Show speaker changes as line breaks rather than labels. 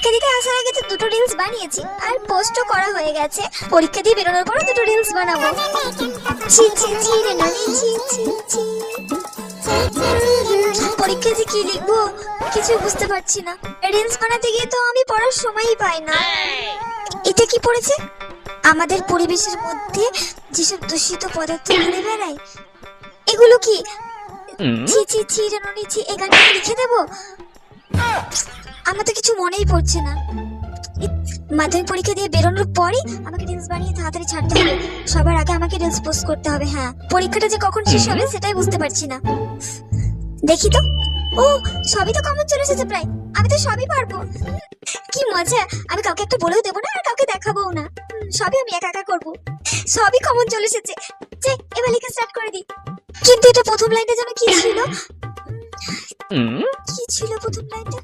পরীক্ষা দিতে আসার আগে তো দুটো রিলস বানিয়েছি আর পোস্টও করা হয়ে গেছে। পরীক্ষা দিয়ে বেরোনোর পরও দুটো রিলস বানাবো। ছি ছি ছি রে ননি, ছি ছি ছি। পরীক্ষায় যে কি লিখবো কিছু বুঝতে পারছি না। রিলস বানাতে গিয়ে তো আমি পড়ার সময়ই পাই না। এটা কি পড়েছে? আমাদের পরিবেশের মধ্যে যেসব দূষিত পদার্থ ঘুরে বেড়ায় এগুলো কি? ছি ছি ছি রে ননি, ছি। এই গানটা লিখে দেবো? আমার তো কিছু মনেই পড়ছে না। মাধ্যমিক পরীক্ষা দিয়ে বেরোনোর পরই আমাকে রিলস বানিয়ে তাড়াতাড়ি ছাড়তে হবে। সবার আগে আমাকে রিলস পোস্ট করতে হবে। হ্যাঁ, পরীক্ষাটা যে কখন শেষ হবে সেটাই বুঝতে পারছি না। দেখি তো। ও, সবই তো কমন চলে এসেছে প্রায়। আমি তো সবই পারবো। কি মজা! আমি কাউকে একটা বলেও দেবো না আর কাউকে দেখাবোও না। সবই আমি একা একা করবো। সবই কমন চলে এসেছে। যে এবার লেখা স্টার্ট করে দিই। কিন্তু এটা প্রথম লাইনটা যেন কি ছিল? কি ছিল প্রথম লাইনটা?